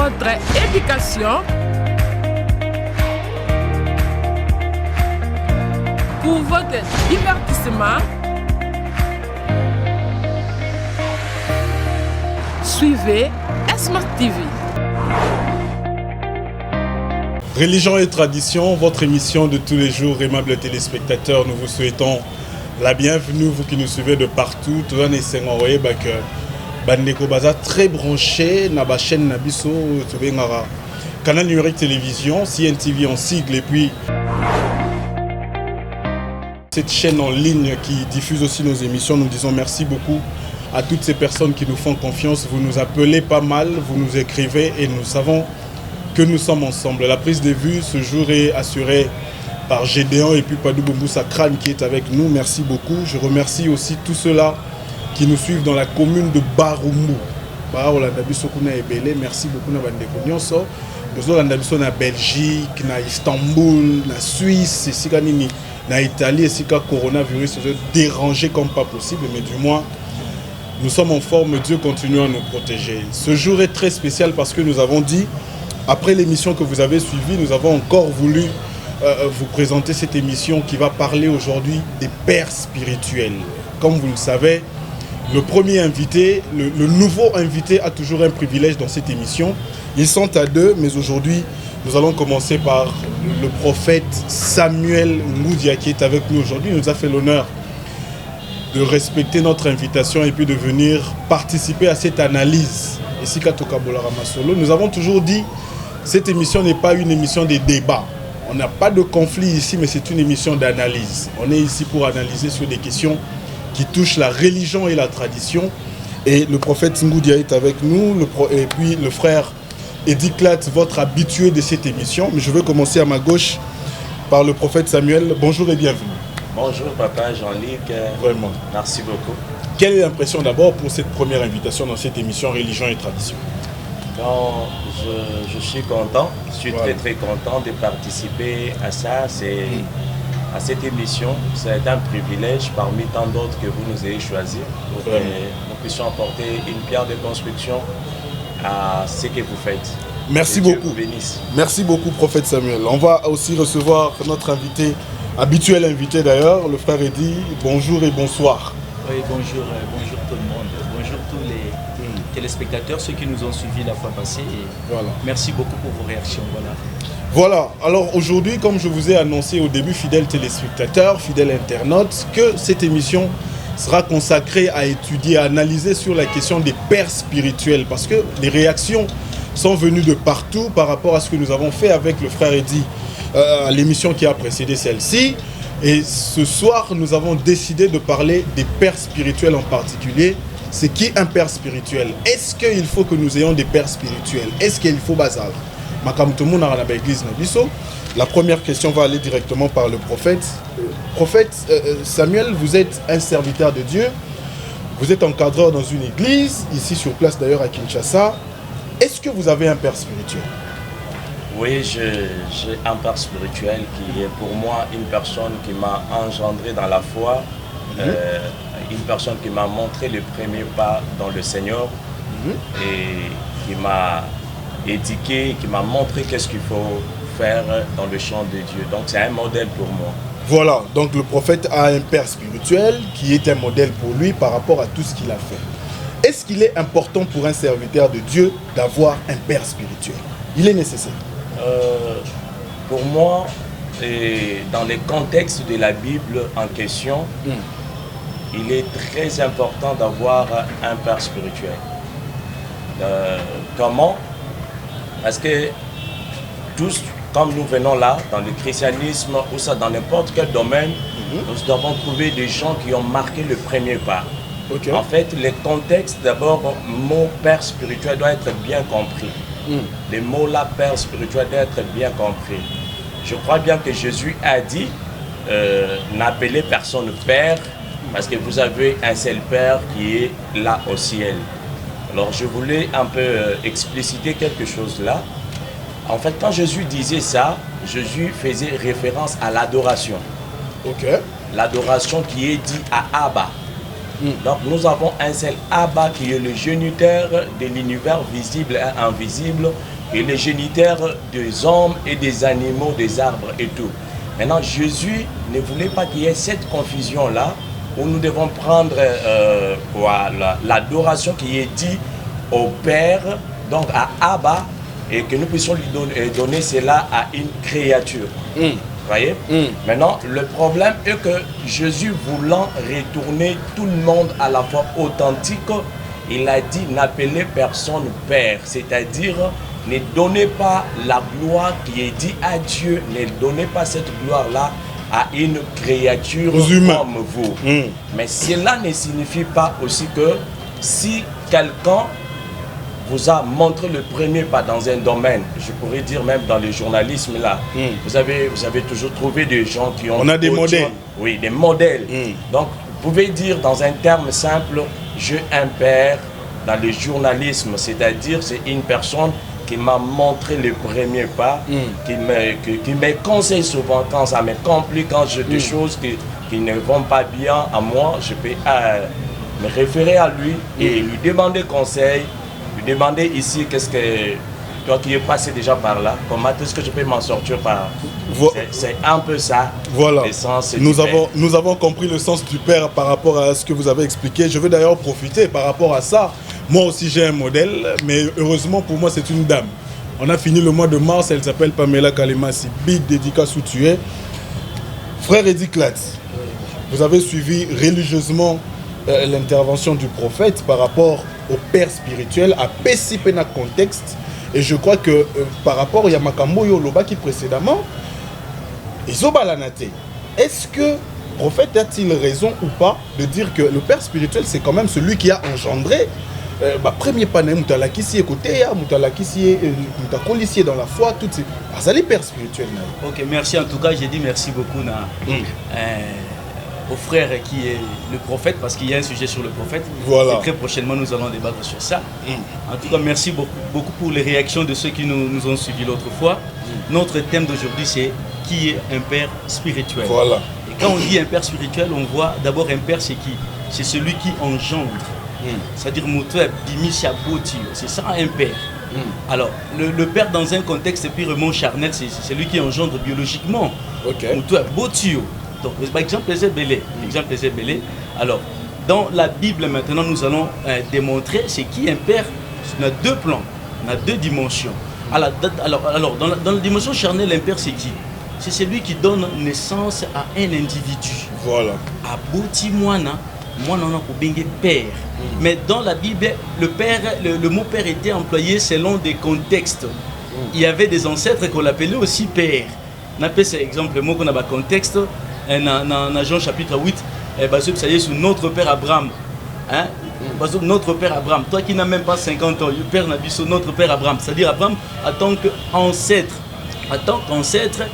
votre éducation, pour votre divertissement. Suivez Smart TV. Religion et tradition, votre émission de tous les jours, aimables téléspectateurs, nous vous souhaitons la bienvenue, vous qui nous suivez de partout. Tout le monde est Bandeko Baza très branché na ba chaîne Nabiso, canal numérique télévision, CNTV en sigle, et puis cette chaîne en ligne qui diffuse aussi nos émissions. Nous disons merci beaucoup à toutes ces personnes qui nous font confiance. Vous nous appelez pas mal, vous nous écrivez et nous savons que nous sommes ensemble. La prise de vue ce jour est assurée par Gédéon et puis Padou Bomboussa Crane qui est avec nous. Merci beaucoup. Je remercie aussi tous ceux-là qui nous suivent dans la commune de Baroumou. Merci beaucoup. Nous avons en Belgique, en Istanbul, en Suisse, en Italie, et le coronavirus se déranger comme pas possible, mais du moins, nous sommes en forme. Dieu continue à nous protéger. Ce jour est très spécial parce que nous avons dit, après l'émission que vous avez suivie, nous avons encore voulu vous présenter cette émission qui va parler aujourd'hui des pères spirituels. Comme vous le savez, le premier invité, le nouveau invité a toujours un privilège dans cette émission. Ils sont à deux, mais aujourd'hui, nous allons commencer par le prophète Samuel Ngoudia qui est avec nous aujourd'hui. Il nous a fait l'honneur de respecter notre invitation et puis de venir participer à cette analyse. Nous avons toujours dit, cette émission n'est pas une émission de débat. On n'a pas de conflit ici, mais c'est une émission d'analyse. On est ici pour analyser sur des questions qui touchent la religion et la tradition. Et le prophète Ngoudia est avec nous, et puis le frère Eddie Clat, votre habitué de cette émission. Mais je veux commencer à ma gauche par le prophète Samuel. Bonjour et bienvenue. Bonjour papa Jean-Luc. Vraiment. Merci beaucoup. Quelle est l'impression d'abord pour cette première invitation dans cette émission Religion et Tradition? Donc, je suis content, je suis très content de participer à ça. À cette émission, c'est un privilège parmi tant d'autres que vous nous ayez choisi pour que nous puissions apporter une pierre de construction à ce que vous faites. Merci beaucoup. Merci beaucoup, prophète Samuel. On va aussi recevoir notre invité, habituel invité d'ailleurs, le frère Eddy. Bonjour et bonsoir. Oui, bonjour tout le monde. Bonjour tous les téléspectateurs, ceux qui nous ont suivis la fois passée. Et merci beaucoup pour vos réactions. Voilà, alors aujourd'hui, comme je vous ai annoncé au début, fidèles téléspectateurs, fidèles internautes, que cette émission sera consacrée à étudier, à analyser sur la question des pères spirituels, parce que les réactions sont venues de partout par rapport à ce que nous avons fait avec le frère Eddy à l'émission qui a précédé celle-ci. Et ce soir, nous avons décidé de parler des pères spirituels en particulier. C'est qui un père spirituel? Est-ce qu'il faut que nous ayons des pères spirituels? Est-ce qu'il faut bazar? La première question va aller directement par le prophète. Prophète Samuel, vous êtes un serviteur de Dieu. Vous êtes encadreur dans une église, ici sur place d'ailleurs à Kinshasa. Est-ce que vous avez un père spirituel? Oui, j'ai un père spirituel qui est pour moi une personne qui m'a engendré dans la foi, une personne qui m'a montré le premier pas dans le Seigneur et qui m'a éduqué, qui m'a montré qu'est-ce qu'il faut faire dans le champ de Dieu. Donc c'est un modèle pour moi. Voilà, donc le prophète a un père spirituel qui est un modèle pour lui par rapport à tout ce qu'il a fait. Est-ce qu'il est important pour un serviteur de Dieu d'avoir un père spirituel? Il est nécessaire. Pour moi, et dans le contexte de la Bible en question, il est très important d'avoir un père spirituel. Comment? Parce que tous, comme nous venons là, dans le christianisme ou ça, dans n'importe quel domaine, nous devons trouver des gens qui ont marqué le premier pas. En fait, le contexte, d'abord, mot père spirituel doit être bien compris. Le mot là, père spirituel, doit être bien compris. Je crois bien que Jésus a dit, n'appelez personne père, parce que vous avez un seul père qui est là au ciel. Alors je voulais un peu expliciter quelque chose là. En fait, quand Jésus disait ça, Jésus faisait référence à l'adoration. L'adoration qui est dit à Abba. Donc nous avons un seul Abba qui est le géniteur de l'univers visible et invisible, et les géniteurs des hommes et des animaux, des arbres et tout. Maintenant, Jésus ne voulait pas qu'il y ait cette confusion-là, où nous devons prendre l'adoration qui est due au Père, donc à Abba, et que nous puissions lui donner cela à une créature. Voyez? Maintenant, le problème est que Jésus, voulant retourner tout le monde à la fois authentique, il a dit n'appelez personne Père, c'est-à-dire ne donnez pas la gloire qui est due à Dieu, ne donnez pas cette gloire-là à une créature comme vous. Mais cela ne signifie pas aussi que si quelqu'un vous a montré le premier pas dans un domaine, je pourrais dire même dans le journalisme là, vous avez toujours trouvé des gens qui ont... On a des modèles. Oui, des modèles. Donc, vous pouvez dire dans un terme simple, je un père dans le journalisme, c'est-à-dire c'est une personne qui m'a montré le premier pas, qui me conseille souvent quand ça me complique, quand j'ai des choses qui ne vont pas bien à moi, je peux me référer à lui et lui demander conseil, lui demander ici qu'est-ce que toi qui es passé déjà par là, comment est-ce que je peux m'en sortir par... C'est un peu ça. Voilà. L'essence nous avons compris le sens du Père par rapport à ce que vous avez expliqué. Je veux d'ailleurs profiter par rapport à ça. Moi aussi j'ai un modèle, mais heureusement pour moi c'est une dame. On a fini le mois de mars, elle s'appelle Pamela Kalemasi. Big dédicace où tu es. Frère Eddy Klatz, vous avez suivi religieusement l'intervention du prophète par rapport au Père spirituel, à Pessipena contexte. Et je crois que par rapport à Yamakambo Yoloba qui précédemment, est-ce que le prophète a-t-il raison ou pas de dire que le Père spirituel c'est quand même celui qui a engendré premier panel Moutalakisi écouté, Moutalakisi Moutakolisi dans la foi, toutes ces... C'est les Pères spirituels. Ok, merci en tout cas, j'ai dit merci beaucoup au frère qui est le prophète, parce qu'il y a un sujet sur le prophète. Voilà. Et très prochainement, nous allons débattre sur ça. En tout cas, merci beaucoup pour les réactions de ceux qui nous ont suivis l'autre fois. Notre thème d'aujourd'hui, c'est qui est un père spirituel. Voilà. Et quand on dit un père spirituel, on voit d'abord un père, c'est qui? C'est celui qui engendre. C'est-à-dire, c'est ça un père. Alors, le père dans un contexte purement charnel, c'est celui qui engendre biologiquement. Ok. Donc, par exemple, les Belé. Alors, dans la Bible, maintenant, nous allons démontrer c'est qui un père. On a deux plans, on a deux dimensions. Alors dans la dimension charnelle, un père, c'est qui? C'est celui qui donne naissance à un individu. Voilà. À Boutimoana, moi, on a père. Mais dans la Bible, le père, le mot père était employé selon des contextes. Il y avait des ancêtres qu'on l'appelait aussi père. On appelle cet exemple, le mot qu'on a dans le contexte. Dans Jean chapitre 8, ça y est, sur notre père Abraham. Hein? Notre père Abraham, toi qui n'as même pas 50 ans, le père n'a vu sur notre père Abraham. C'est-à-dire Abraham, en tant qu'ancêtre,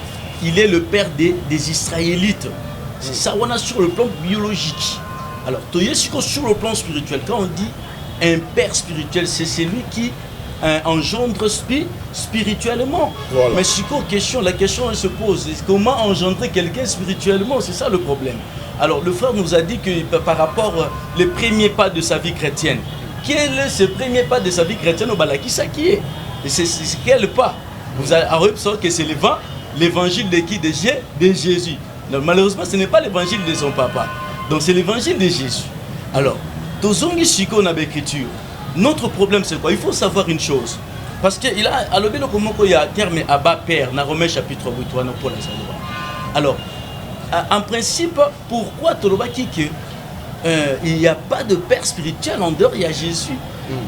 il est le père des Israélites. C'est ça, on a sur le plan biologique. Alors, sur le plan spirituel, quand on dit un père spirituel, c'est celui qui engendre spirituellement. Voilà. Mais la question elle se pose, comment engendrer quelqu'un spirituellement? C'est ça le problème. Alors le frère nous a dit que par rapport les premiers pas de sa vie chrétienne, quel est ce premier pas de sa vie chrétienne au Balaki, ça qui est? C'est quel pas? Vous avez que c'est l'évangile de qui? De Jésus. Donc, malheureusement ce n'est pas l'évangile de son papa, donc c'est l'évangile de Jésus. Alors tozongi siko na l'écriture. Notre problème c'est quoi? Il faut savoir une chose. Parce qu'il a à l'obélo comment il y a terme Abba Père dans Romains chapitre 8. Alors, en principe, pourquoi Tolobaki il n'y a pas de père spirituel en dehors, il y a Jésus.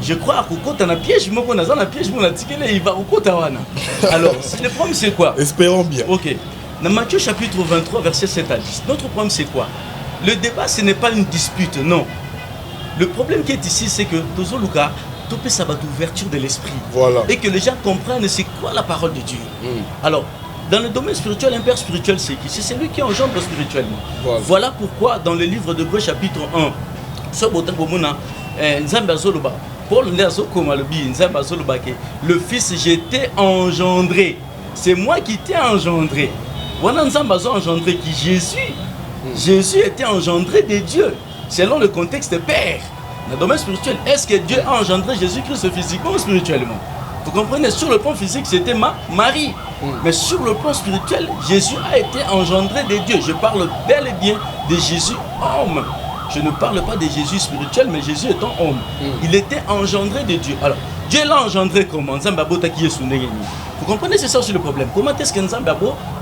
Je crois que quand on a piège, il va au Kotawana. Alors, le problème c'est quoi? Espérons bien. Ok. Dans Matthieu chapitre 23, verset 7 à 10, notre problème c'est quoi? Le débat ce n'est pas une dispute, non. Le problème qui est ici, c'est que Tozo Luka, topé ça va d'ouverture de l'esprit. Voilà. Et que les gens comprennent c'est quoi la parole de Dieu. Alors, dans le domaine spirituel, un père spirituel, c'est qui? C'est celui qui engendre spirituellement. Voilà pourquoi, dans le livre de Hébreux, chapitre 1, Paul le Fils, j'étais engendré. C'est moi qui t'ai engendré. Voilà, nous avons engendré qui? Jésus. Jésus était engendré de Dieu. Selon le contexte père, dans le domaine spirituel, est-ce que Dieu a engendré Jésus-Christ physiquement ou spirituellement? Vous comprenez? Sur le plan physique, c'était Marie. Mais sur le plan spirituel, Jésus a été engendré de Dieu. Je parle bel et bien de Jésus homme. Je ne parle pas de Jésus spirituel, mais Jésus étant homme. Il était engendré de Dieu. Alors, Dieu l'a engendré comment? Vous comprenez? C'est ça aussi le problème. Comment est-ce que Nzambe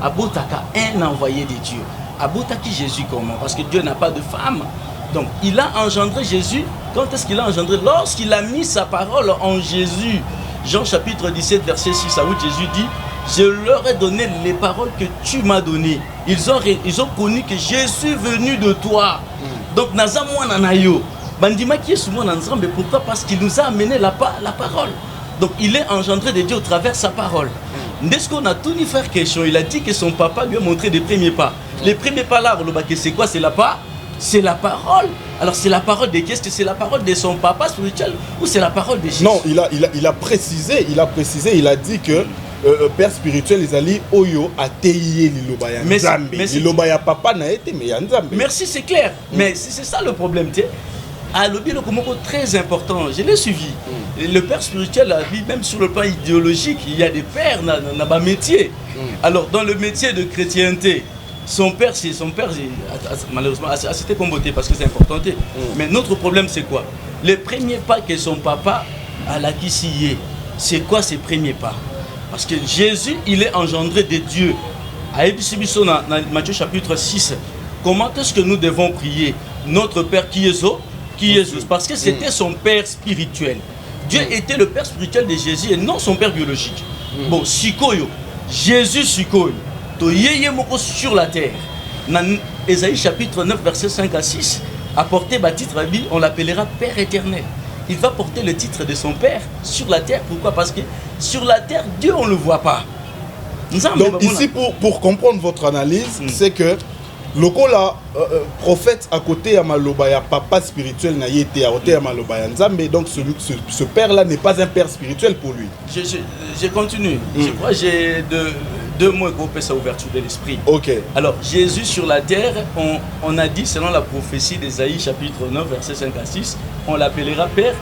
abotaka un envoyé de Dieu? Abotaki Jésus comment? Parce que Dieu n'a pas de femme. Donc, il a engendré Jésus. Quand est-ce qu'il a engendré? Lorsqu'il a mis sa parole en Jésus. Jean chapitre 17, verset 6 à 8, Jésus dit: je leur ai donné les paroles que tu m'as données. Ils ont connu que je suis venu de toi. Donc, naza mwana na yo. Bandima qui est sous moi ensemble, pourquoi? Parce qu'il nous a amené la parole. Donc, il est engendré de Dieu au travers de sa parole. Dès qu'on a tout dit faire question, il a dit que son papa lui a montré des premiers pas. Les premiers pas là, c'est quoi? C'est la parole. Alors c'est la parole de qui? Est-ce que c'est la parole de son papa spirituel ou c'est la parole de Jésus? Non, il a précisé, il a dit que père spirituel, ils allaient oyo ateye liloba ya Nzambe. Liloba ya papa na été mais ya Nzambe. Merci, c'est clair. Mais c'est ça le problème, tu sais. À l'objet le comoko très important, je l'ai suivi. Le père spirituel a dit, même sur le plan idéologique, il y a des pères dans bas métier. Alors dans le métier de chrétienté, son père, malheureusement, c'était combattu parce que c'est important. Mais notre problème, c'est quoi? Les premiers pas que son papa a l'acquis, c'est quoi ces premiers pas? Parce que Jésus, il est engendré de Dieu. À Ebissibiso, dans Matthieu chapitre 6, comment est-ce que nous devons prier? Notre Père qui est Jésus, parce que c'était son père spirituel. Dieu était le père spirituel de Jésus et non son père biologique. Bon, Sikoyo, Jésus Sikoyo. Sur la terre. Dans Ésaïe chapitre 9 verset 5 à 6, à porter le titre à lui, on l'appellera Père éternel. Il va porter le titre de son Père sur la terre. Pourquoi? Parce que sur la terre, Dieu on ne le voit pas. Donc ici pour comprendre votre analyse, c'est que le prophète à côté à Malobaya, papa spirituel n'a été à côté à Malobaya Nzambe, donc ce père-là n'est pas un père spirituel pour lui. Je continue. Je crois que j'ai deux mots qu'on peut sa ouverture de l'esprit. Ok. Alors Jésus sur la terre, on a dit selon la prophétie d'Ésaïe chapitre 9 verset 5 à 6, on l'appellera Père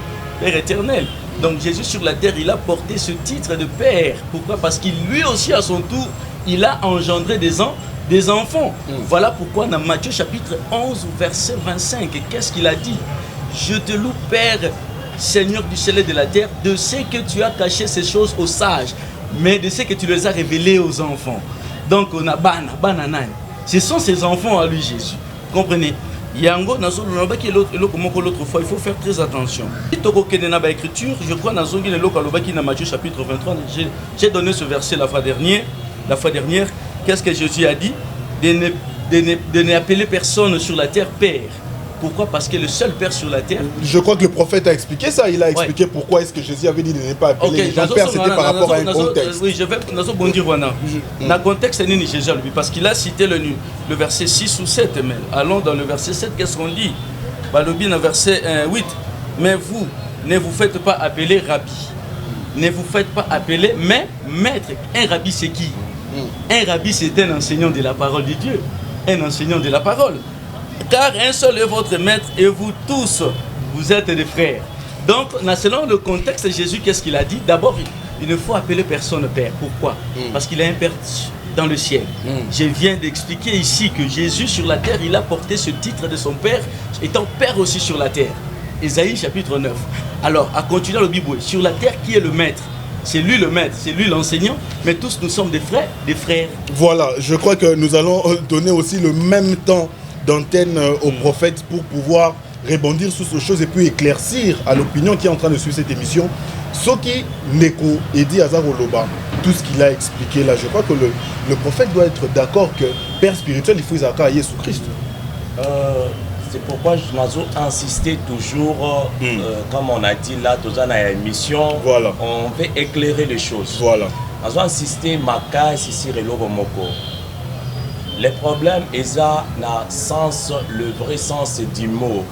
éternel. Donc Jésus sur la terre, il a porté ce titre de Père. Pourquoi? Parce qu'il lui aussi à son tour, il a engendré des enfants. Voilà pourquoi dans Matthieu chapitre 11 verset 25, qu'est-ce qu'il a dit? Je te loue Père, Seigneur du ciel et de la terre, de ce que tu as caché ces choses aux sages, mais de ce que tu les as révélés aux enfants. Donc on a banana. Ce sont ces enfants à lui Jésus. Comprenez? Yango l'autre fois, il faut faire très attention. Écriture, je crois dans Matthieu chapitre 23, j'ai donné ce verset la fois dernière. Qu'est-ce que Jésus a dit? De ne appeler personne sur la terre Père. Pourquoi? Parce que le seul Père sur la terre... Je crois que le prophète a expliqué ça. Il a expliqué pourquoi est-ce que Jésus avait dit de ne pas appeler les gens Père. C'était par rapport à un contexte. Oui, je vais bondir. Dans le contexte, c'est Jésus lui. Parce qu'il a cité le verset 6 ou 7. Mais allons dans le verset 7, qu'est-ce qu'on dit? Dans le verset 8. Mais vous, ne vous faites pas appeler Rabbi. Ne vous faites pas appeler mais maître. Un Rabbi, c'est qui? Un Rabbi, c'est un enseignant de la parole de Dieu. Un enseignant de la parole. Car un seul est votre maître et vous tous, vous êtes des frères. Donc, selon le contexte, Jésus, qu'est-ce qu'il a dit? D'abord, il ne faut appeler personne Père. Pourquoi? Parce qu'il a un Père dans le ciel. Je viens d'expliquer ici que Jésus sur la terre, il a porté ce titre de son Père, étant Père aussi sur la terre. Ésaïe chapitre 9. Alors, à continuer le Bible, sur la terre, qui est le maître? C'est lui le maître, c'est lui l'enseignant, mais tous nous sommes des frères. Voilà, je crois que nous allons donner aussi le même temps d'antenne au prophète pour pouvoir rebondir sur ces choses et puis éclaircir à l'opinion qui est en train de suivre cette émission. Soki Neko Edi Azaroloba, tout ce qu'il a expliqué là, je crois que le prophète doit être d'accord que Père spirituel, il faut Isaka Jésus Christ. C'est pourquoi je m'ai insisté toujours, comme on a dit là, dans une émission, voilà. On veut éclairer les choses. Voilà. Je vais insister, Maka, Sissi, Relobo, Moko. Le problème est dans le vrai sens du mot.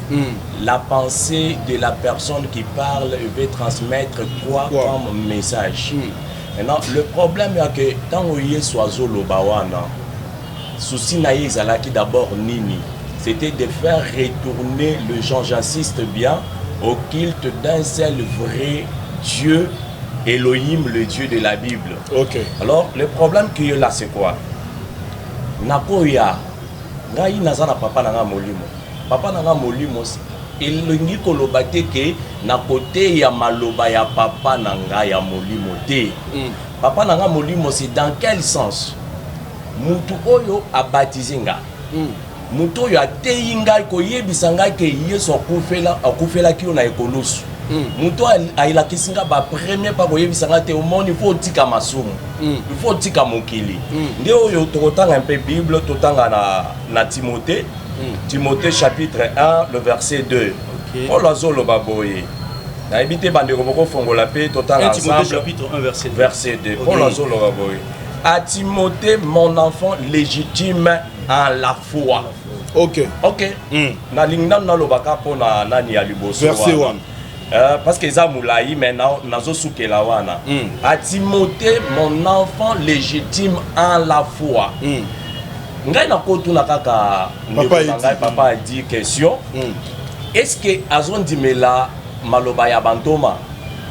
La pensée de la personne qui parle veut transmettre quoi comme message. Maintenant, le problème est que quand on y est soiseau le bawana, souci naïe qui d'abord nini, c'était de faire retourner le genre, j'insiste bien, au culte d'un seul vrai Dieu Elohim, le Dieu de la Bible. Ok. Alors, le problème qu'il y a là, c'est quoi? Nakoya, ngai nazana papa nanga molimo. Papa nanga molimo, elingi koloba te ke na côté ya maloba ya papa nanga ya molimo te. Papa nanga molimo, c'est dans quel sens? Mutu oyo a baptisé nga. Mutu oyo a teyi ngai koyebisa ngai ke Yesu akufela ki na ekolosu. Mutu ailakisi nga ba premier pa koyebisa nga te omoni faut tika masumu. Il faut tika mokili. Nde oyo tokotanga un peu Bible totanga na Timothée. Timothée chapitre 1 le verset 2. Oh la zolo baboye. Na ebité bandeko boko fongola pe totanga ensemble. Timothée chapitre 1 verset 2. Verset 2. Oh la zolo baboye. À Timothée, mon enfant légitime en la foi. Ok. Ok. Na lingna na lobaka po na nani ya liboso. Verset 1. Parce que ça moulaï maintenant nazo soukela wana. À Timothée, mon enfant légitime en la foi. Ngai na kotu na kaka papa a dit question. Est-ce que azon dimela maloba ya bantoma?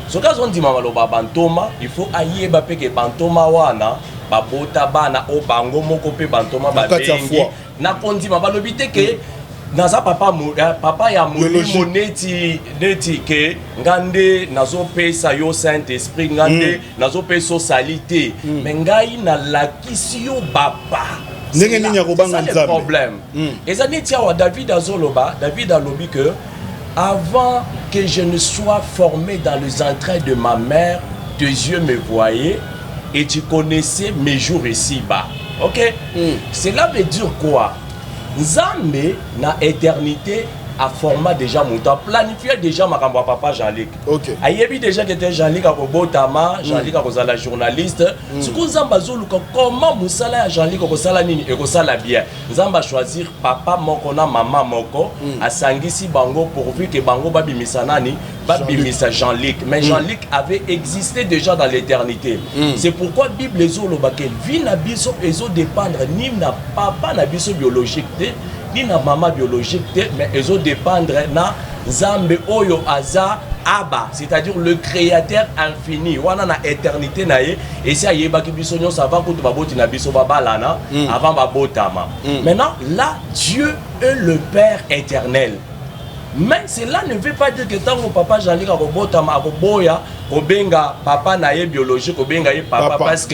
So ka azon dimela maloba bantoma, il faut ayeba pe ke bantoma wana babota bana o bango moko pe bantoma ba bengi. Na kondima balobi te ke naza papa ya molimo neti ke ngande nazo pesa yo Saint Esprit ngande nazo pesa salite mais ngai na lakisi yo baba. C'est le problème. Et ça dit David azoloba, David a lobby que avant que je ne sois formé dans les entrailles de ma mère, tes yeux me voyaient et tu connaissais mes jours ici-bas. Ok? Cela veut dire quoi? Nzambe na éternité a formé déjà mon temps, planifié déjà ma papa Jean-Luc. Ok. Ayebi déjà que était Jean-Luc à Botama, Jean-Luc à la journaliste. Ce que Nzamba zoluka comment Moussala Jean-Luc à Kosala nini et Kosala bien. Nzamba choisir papa moko na maman moko a sangisi bango pourvu que bango babi misanani babi misa Jean-Luc. Mais Jean-Luc avait existé déjà dans l'éternité. C'est pourquoi Bible les zolobake vie na biso ezo dépendre ni na papa na biso biologique ni na maman biologique mais ils ont dépendre na Zambe oyo aza Abba, c'est-à-dire le créateur infini wana na éternité na ye et si ayeba ki biso nyo avant que baboti na biso babalana avant babotama. Maintenant là Dieu est le Père éternel. Mais cela ne veut pas dire que tant que papa Jean-Luc a botama boya kobenga papa na ye biologique kobenga ye papa parce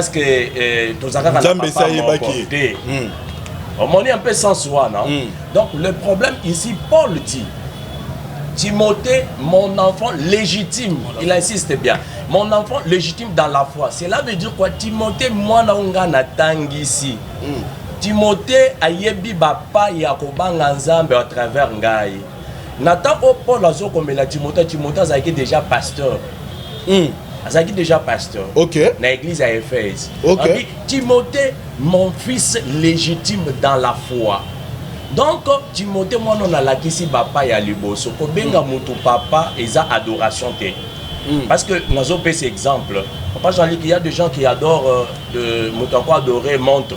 que tous akaka na papa on est un peu sans soi, non? Donc le problème ici, Paul dit, Timothée, mon enfant légitime, il insiste bien, mon enfant légitime dans la foi. Cela veut dire quoi? Timothée, moi, na na tangisi. Timothée, ayebi bapa yakobanga nzambe à travers ngai. Nathan au Paul azo comme la Timothée, Timothée a déjà pasteur. Azaki déjà pasteur. Ok. Dans l'église à Éphèse. Ok. Timothée, mon fils légitime dans la foi. Donc Timothée, moi non a la kisi papa ya liboso. Ko benga mutu papa eza adoration te. Parce que nous avons cet exemple. Papa Jean-Luc, il y a des gens qui adorent adorer montre.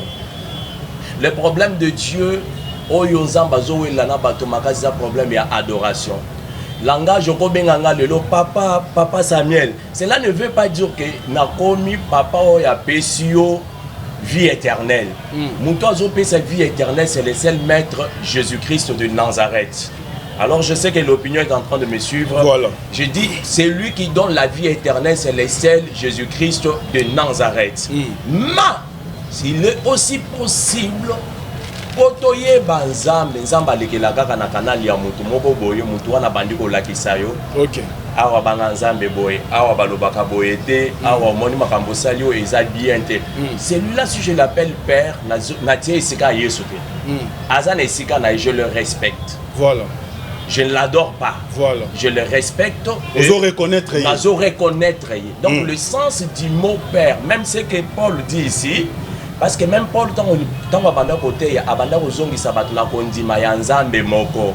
Le problème de Dieu, oyo nzamba zo elana bato makasi problème ya adoration. Langage Robenganga lelo papa Samuel. Cela ne veut pas dire que nakomi papa oya pesio vie éternelle. Mon tozo pe cette vie éternelle, c'est le seul maître Jésus-Christ de Nazareth. Alors je sais que l'opinion est en train de me suivre. Voilà. Je dis c'est lui qui donne la vie éternelle, c'est le seul Jésus-Christ de Nazareth. Mais s'il est aussi possible kotoye banzambe nzamba lekela kaka na kanali ya mutu moko boye mutu wana bandi ko lakisa yo. OK. Awa banga nzambe boye, awa balobaka boye te, awa moni makambo sali o eza bien te. Celui-là si je l'appelle père na tie esika Yesu te. Azana esika na je le respecte. Voilà. Je ne l'adore pas. Voilà. Je le respecte. Vous reconnaître. Vous reconnaître. Donc le sens du mot père, même ce que Paul dit ici. Parce que même Paul, tant abanda côté, abanda ozongi sabatu na kondima ya nzambe moko.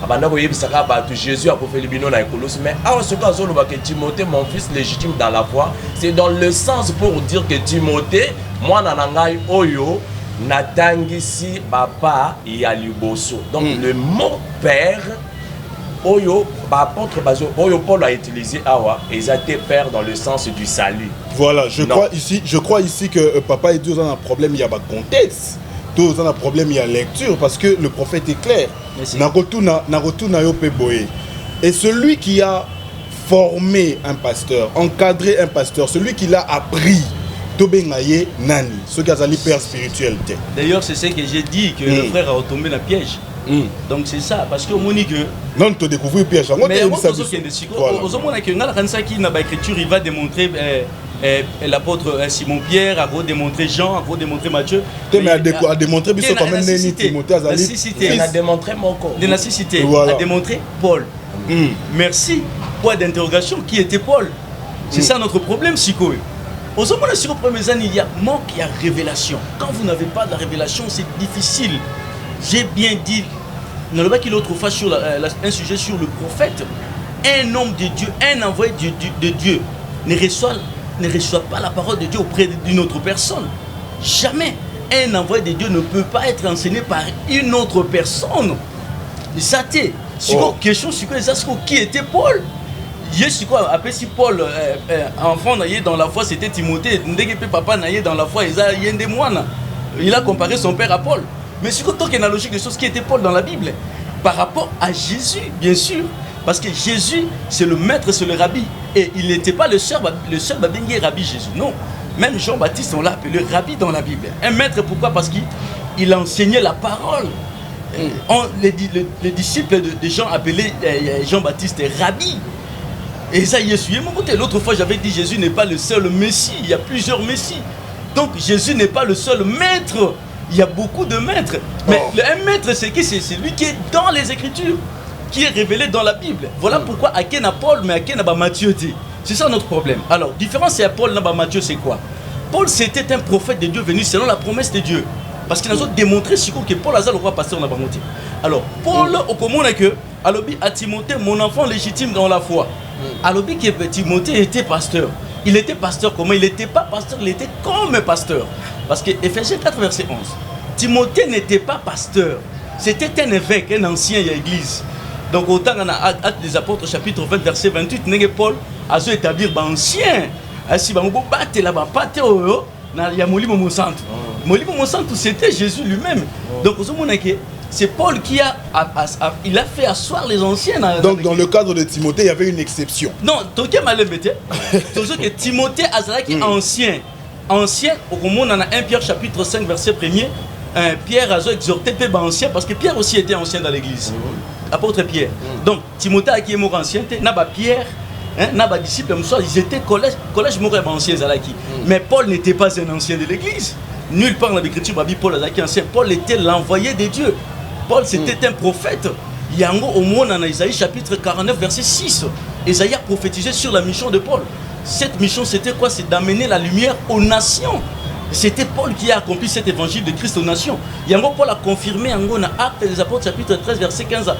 Abanda koyebisaka batu Jésus a fait le bino na Colosse. Mais alors ce cas zolo que Timothée, mon fils légitime dans la foi, c'est dans le sens pour dire que Timothée, moi nanangai oyo natangisi papa ya liboso. Donc le mot père Oyo, apôtre Bazo, Oyo Paul a utilisé Awa, et ils ont été pères dans le sens du salut. Voilà, je crois ici que papa et Dieu ont un problème, il y a un contexte. Tous ont un problème, il y a lecture, parce que le prophète est clair. Et celui qui a formé un pasteur, encadré un pasteur, celui qui l'a appris, Tobengaye Nani, ce qui a l'hyper spiritualité. D'ailleurs, c'est ce que j'ai dit, que le frère a retombé dans le piège. Donc c'est ça, parce que Monique. Non, tu découvres le piège. Mais l'écriture, il va démontrer l'apôtre Simon Pierre, a démontré Jean, a démontré Matthieu. Mais a démontré quand même Timothée Azali. Il a démontré mon corps. De la cécité, a démontré Paul. Merci. Point d'interrogation, qui était Paul? C'est ça notre problème, Siko. Aux premières années, il y a manque, il y a révélation. Quand vous n'avez pas de la révélation, c'est difficile. J'ai bien dit, dans le bas qu'il l'autre fois sur un sujet sur le prophète, un homme de Dieu, un envoyé de Dieu ne reçoit pas la parole de Dieu auprès d'une autre personne. Jamais. Un envoyé de Dieu ne peut pas être enseigné par une autre personne. Ça t'est. Question sur qui était Paul? Je suis quoi après si Paul enfant naïe dans la foi c'était Timothée, papa naïe dans la foi il a comparé son père à Paul. Mais c'est tant qu'il y a la logique des choses qui était Paul dans la Bible par rapport à Jésus, bien sûr, parce que Jésus c'est le maître, c'est le rabbi, et il n'était pas le seul babengé rabbi Jésus, non. Même Jean-Baptiste on l'a appelé rabbi dans la Bible. Un maître, pourquoi? Parce qu'il enseignait la parole. Les disciples de Jean appelaient Jean-Baptiste rabbi. Et ça y est, suivi mon côté. L'autre fois, j'avais dit Jésus n'est pas le seul Messie. Il y a plusieurs Messies. Donc, Jésus n'est pas le seul maître. Il y a beaucoup de maîtres. Mais un maître, c'est qui? C'est lui qui est dans les Écritures, qui est révélé dans la Bible. Voilà pourquoi Akena Paul, mais Akena Matthieu. C'est ça notre problème. Alors, différence c'est à Paul, Naba Matthieu, c'est quoi? Paul, c'était un prophète de Dieu venu selon la promesse de Dieu. Parce qu'il a démontré que Paul a le roi pasteur n'a pas monté. Alors, Paul, au commun, est que, à Timothée, mon enfant légitime dans la foi. Alors, Timothée était pasteur. Il était pasteur comment? Il n'était pas pasteur, il était comme pasteur. Parce que Éphésiens 4, verset 11. Timothée n'était pas pasteur. C'était un évêque, un ancien de l'église. Donc, autant on a Actes des Apôtres, chapitre 20, verset 28, Paul a dû établir ancien. Si on battre là-bas, pas il y a Molimo Monsanto. Molimo Monsanto, c'était Jésus lui-même. Donc, c'est Paul qui a fait asseoir les anciens. Donc, dans le cadre de Timothée, il y avait une exception. Non, Toké m'a l'embêté. Toujours que Timothée Azalaki ancien. Ancien, au monde, on a 1 Pierre chapitre 5, verset 1er. Pierre a exhorté Péba ancien, parce que Pierre aussi était ancien dans l'église. Apôtre Pierre. Donc, Timothée qui est mort ancien, Naba Pierre. Naba disciple, ils étaient collège mort ancien Zalaki. Mais Paul n'était pas un ancien de l'église. Nulle part dans l'écriture, Paul Azalaki ancien. Paul était l'envoyé de Dieu. Paul c'était un prophète. Yango au monde en Isaïe chapitre 49 verset 6. Isaïe a prophétisé sur la mission de Paul. Cette mission c'était quoi? C'est d'amener la lumière aux nations. C'était Paul qui a accompli cet évangile de Christ aux nations. Yango Paul a confirmé en Actes des Apôtres chapitre 13 verset 15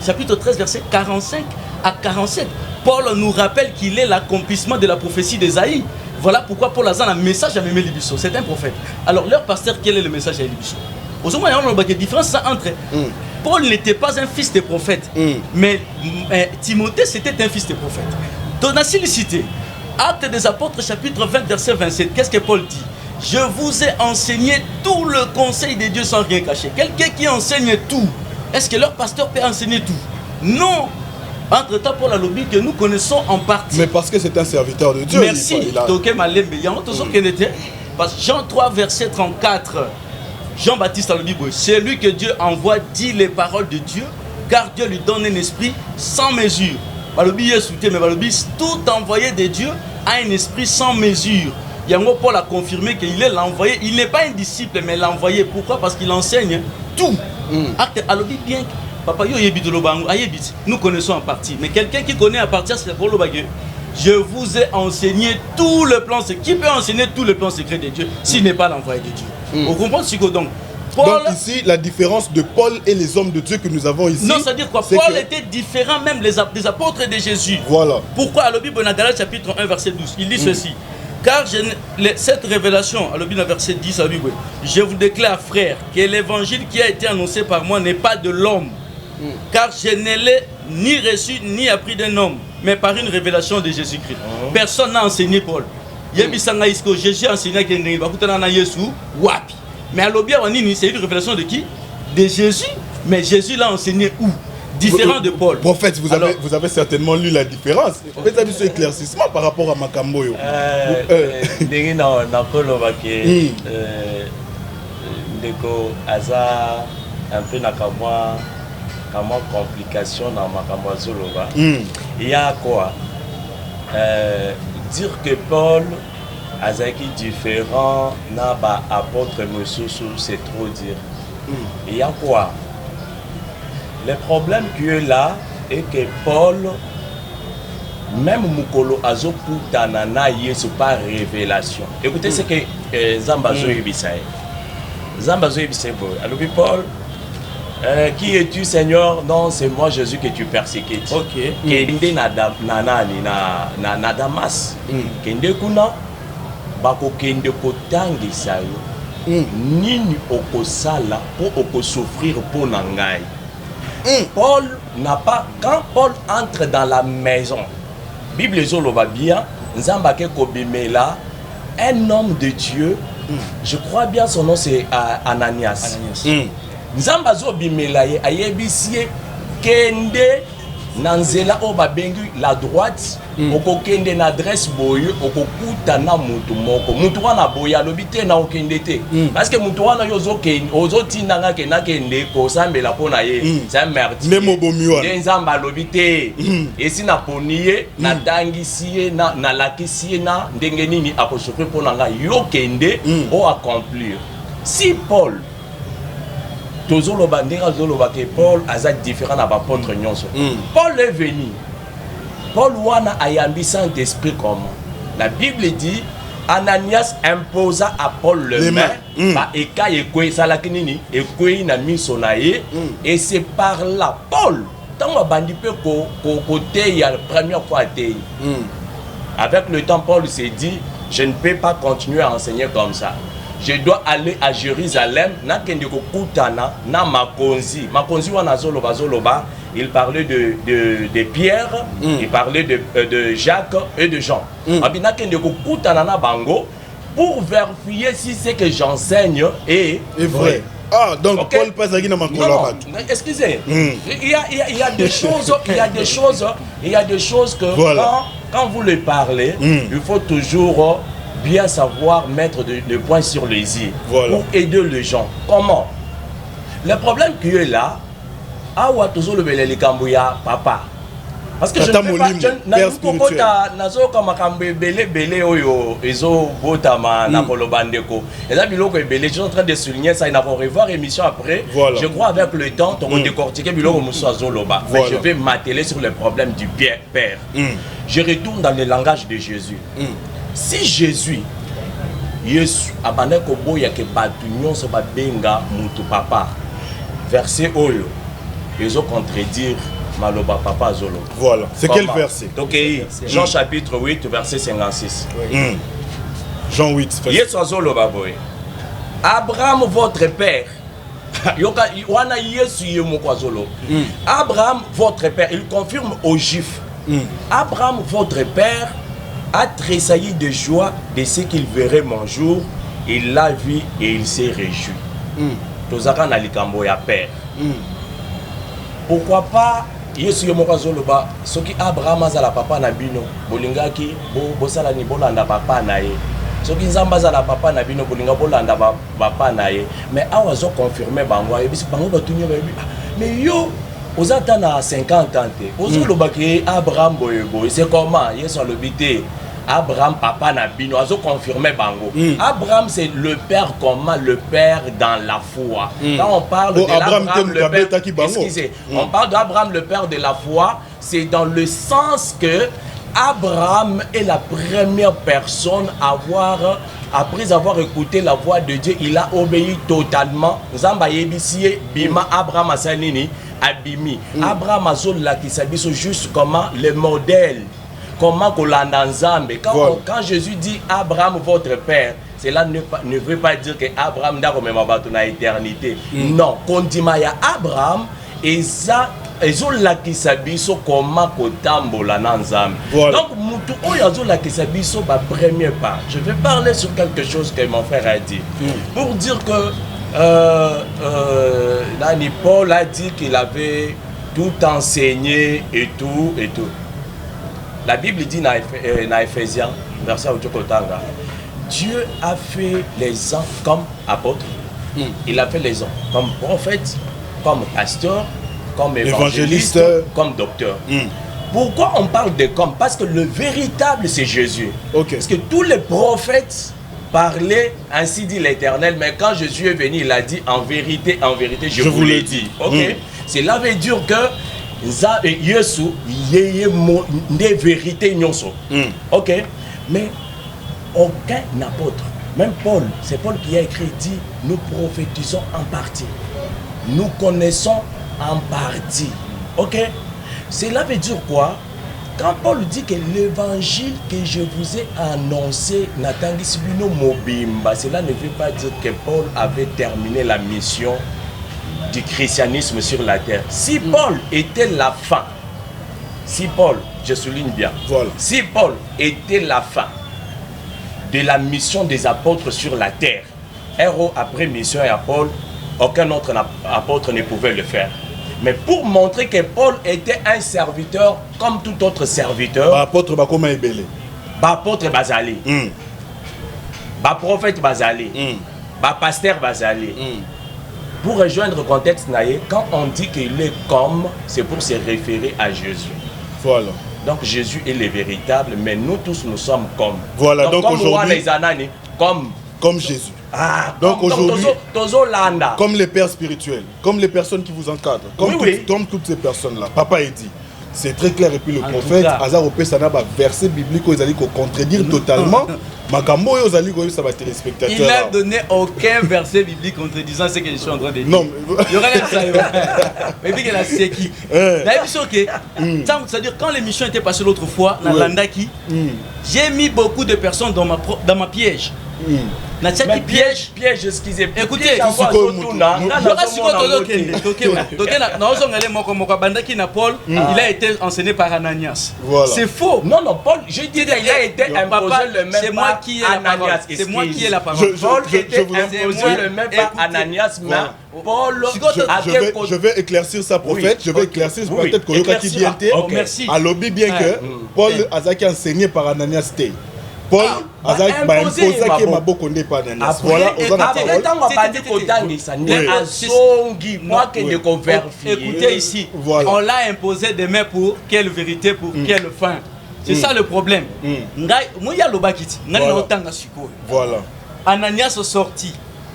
chapitre 13 verset 45 à 47. Paul nous rappelle qu'il est l'accomplissement de la prophétie d'Isaïe. Voilà pourquoi Paul a un message à Mémé Libiso. C'est un prophète. Alors leur pasteur, quel est le message à Libiso? Aujourd'hui, il y a une différence entre Paul n'était pas un fils de prophète, mais Timothée c'était un fils de prophète. Donc, dans la cité, Actes des Apôtres, chapitre 20, verset 27, qu'est-ce que Paul dit? Je vous ai enseigné tout le conseil de Dieu sans rien cacher. Quelqu'un qui enseigne tout, est-ce que leur pasteur peut enseigner tout? Non. Entre-temps, Paul a lobby que nous connaissons en partie. Mais parce que c'est un serviteur de Dieu. Merci. Parce que Jean 3, verset 34. Jean-Baptiste a le Bible, c'est lui que Dieu envoie, dit les paroles de Dieu, car Dieu lui donne un esprit sans mesure. Mais tout envoyé de Dieu a un esprit sans mesure. Yango Paul a confirmé qu'il est l'envoyé. Il n'est pas un disciple, mais l'envoyé. Pourquoi? Parce qu'il enseigne tout. Acte à l'objet bien. Papa yo yebit lo bango ayebit. Nous connaissons en partie, mais quelqu'un qui connaît à partir c'est pour le baguette. Je vous ai enseigné tout le plan secret. Qui peut enseigner tout le plan secret de Dieu s'il n'est pas l'envoyé de Dieu? Vous comprenez ce que donc Paul... Donc ici, la différence de Paul et les hommes de Dieu que nous avons ici... Non, c'est-à-dire quoi? Paul était différent même des apôtres de Jésus. Voilà. Pourquoi? À l'Obi Bonagala, chapitre 1, verset 12, il dit ceci. Car cette révélation, à l'Obi, verset 10, à Bible, je vous déclare, frère, que l'évangile qui a été annoncé par moi n'est pas de l'homme. Car je ne l'ai ni reçu ni appris d'un homme, mais par une révélation de Jésus-Christ. Personne n'a enseigné Paul. Yebisanga isko Jésus a enseigné que ne bakutana na Yesu wapi. Mais à l'obia wanini c'est une révélation de qui? De Jésus. Mais Jésus l'a enseigné où? Différent de Paul. Prophète, vous avez certainement lu la différence. Vous avez ce éclaircissement par rapport à Makamboyo. Ndenge na koloba ke ndeko aza un peu na kamwa complication dans makambo azoloba. Il y a quoi? Dire que Paul azaki différent na ba apôtre Mosusu, c'est trop dire. Il y a quoi? Le problème qui est là est que Paul, même Mukolo Azokutana na Yesu par révélation. Écoutez ce que Zambazo Ebisaï. Zambazo Ebisaï, alors Paul, qui es-tu Seigneur? Non, c'est moi Jésus que tu persécutes. Ok. Kende na Damas. Kende kuna bako kende kotangisa yo. Nini okosala pour okosouffrir pour nangai. Paul n'a pas, quand Paul entre dans la maison, Bible va bien, Nzambake Kobimela, un homme de Dieu, je crois bien son nom c'est Ananias. Nzambazo Bimela ye ayebisie kende nanzela obabengi la droite, oko kende na adresse boye, oko kuta na mutu moko. Mutu wana boya lobite na okende te. Parce que mutu wana yozo kende, ozo tinanga ke na kende ko sambela pona ye. C'est merdi. Memo bomiwa. Nzamba lobite. Esi na poniye, na dangisiye, na lakisiye na ndenge nini akosofre pona nga yo kende o accomplir. Si Paul que Paul a différent à l'apôtre Nyonso. Paul est venu. Paul wana ayambi Saint-Esprit comment? La Bible dit Ananias imposa à Paul le main. Eka ekwe salakinini ekwe na misonaye et c'est par là Paul tant a bandi peu côté il y a la première fois avec le temps Paul s'est dit je ne peux pas continuer à enseigner comme ça. Je dois aller à Jérusalem, na kendeko kutana na makonzi. Makonzi wana zoloba, il parlait de Pierre, il parlait de Jacques et de Jean. Abina kendeko kutana na bango pour vérifier si ce que j'enseigne est vrai. Ah, donc okay. Paul passe à Guinée Non, excusez. Il y a des choses, il y a des choses que voilà. quand vous les parlez, il faut toujours bien savoir mettre le point sur les i pour aider les gens. Comment? Le problème qui est là, awa toujours le belé kambuya papa. Parce que je ne peux pas nazo kama kambe belé oyo ezo botama na kolobandeko. Et là biloko belé, je suis en train de souligner ça, il n'a pas revoir émission après. Je crois avec le temps on décortiquer biloko muso azoloba. Je vais m'atteler sur le problème du père. Je retourne dans le langage de Jésus. Si Jésus, Yesu, abaneko boya ke batu nyonso ba benga mutu papa, verset oyo, ils ont contredire maloba papa zolo. Voilà. C'est quel verset? Donc, Jean chapitre 8, verset 56. Jean 8, verset. Yesu azolo baboy. Abraham, votre père. Wana Yesu yemoko zolo. Abraham, votre père, il confirme aux Juifs. Abraham, votre père, a tressailli de joie de ce qu'il verrait mon jour. Il l'a vu et il s'est réjoui. Tozaka na likambo ya père. Pourquoi pas Yesu yomoko zoloba soki Abraham azala papa na bino bolingaki bosala ni bolanda papa na ye. Soki Nzamba azala papa na bino bolinga bolanda papa na ye. Mais awa zo confirmer bango yebisi bango batunyo ba mais yo ozata na 50 ans te. Ozoloba ke Abraham boyebo c'est comment Yesu alobité Abraham papa na bino azo confirmer bango. Abraham c'est le père comment le père dans la foi. Quand on parle de Abraham le père, excusez, on parle d'Abraham le père de la foi, c'est dans le sens que Abraham est la première personne à avoir après avoir écouté la voix de Dieu, il a obéi totalement. Nzamba yebisie bima Abraham asanini abimi. Abraham azol la qui s'habille juste comment le modèle. Comment kolanda Nzambe. Quand Jésus dit Abraham votre père, cela ne veut pas dire que Abraham n'a pas éternité. Non, quand dit Maya Abraham et ça ezolakisa biso comment kotambola na nzambe. Donc mutu oyo azolakisa biso ba premier pas. Je vais parler sur quelque chose que mon frère a dit. Pour dire que Nani Paul a dit qu'il avait tout enseigné et tout et tout. La Bible dit dans Ephésiens, verset Otokotanga, Dieu a fait les hommes comme apôtres. Il a fait les hommes comme prophètes, comme pasteurs, comme évangélistes, comme docteurs. Pourquoi on parle de comme? Parce que le véritable c'est Jésus. Parce que tous les prophètes parlaient, ainsi dit l'Éternel, mais quand Jésus est venu, il a dit en vérité, je vous l'ai dit. Cela veut dire que Yesu yeye des vérités nyonso. Mais aucun apôtre, même Paul, c'est Paul qui a écrit, dit nous prophétisons en partie, nous connaissons en partie. Cela veut dire quoi? Quand Paul dit que l'évangile que je vous ai annoncé n'attendit sibino mobimba, cela ne veut pas dire que Paul avait terminé la mission du christianisme sur la terre. Si Paul était la fin, si Paul, je souligne bien, si Paul était la fin de la mission des apôtres sur la terre, héros après mission et à Paul, aucun autre apôtre ne pouvait le faire. Mais pour montrer que Paul était un serviteur comme tout autre serviteur, apôtre Bakoma Ebele, apôtre Bazali, prophète Bazali, pasteur Bazali. Pour rejoindre le contexte, quand on dit qu'il est comme, c'est pour se référer à Jésus. Voilà. Donc Jésus est le véritable, mais nous tous nous sommes comme. Voilà, donc comme aujourd'hui, comme Jésus. Donc aujourd'hui, comme les pères spirituels, comme les personnes qui vous encadrent, comme toutes ces personnes-là. Papa est dit. C'est très clair. Et puis le prophète, Azar Opé Sanaba, verset biblique, ils allaient contredire totalement. Makambo, ils allaient ça va téléspectateurs. Il n'a donné aucun verset biblique contredisant ce que je suis en train de dire. Non, il y aurait ça. Mais puis qu'il a c'est qui. C'est-à-dire, quand l'émission était passée l'autre fois, dans Landaki, j'ai mis beaucoup de personnes dans ma piège. Mais piège, excusez. Écoutez, il a été enseigné par Ananias. C'est faux. Non, Paul, je dis qu'il a été imposé le même. C'est moi qui ai Ananias. C'est moi qui ai la parole. Paul était imposé le même par Ananias, mais Paul. Je vais éclaircir ça, prophète. Je vais éclaircir peut-être que Yoka qui vient. Merci. À lobby bien que Paul Azaki enseigné par Ananias T. Paul Azaki m'a imposé qui m'a beaucoup condé par Ananias. Voilà, on a écoutez ici, on l'a imposé des mains pour quelle vérité, pour quelle fin. C'est ça le problème. Voilà. Ananias sorti.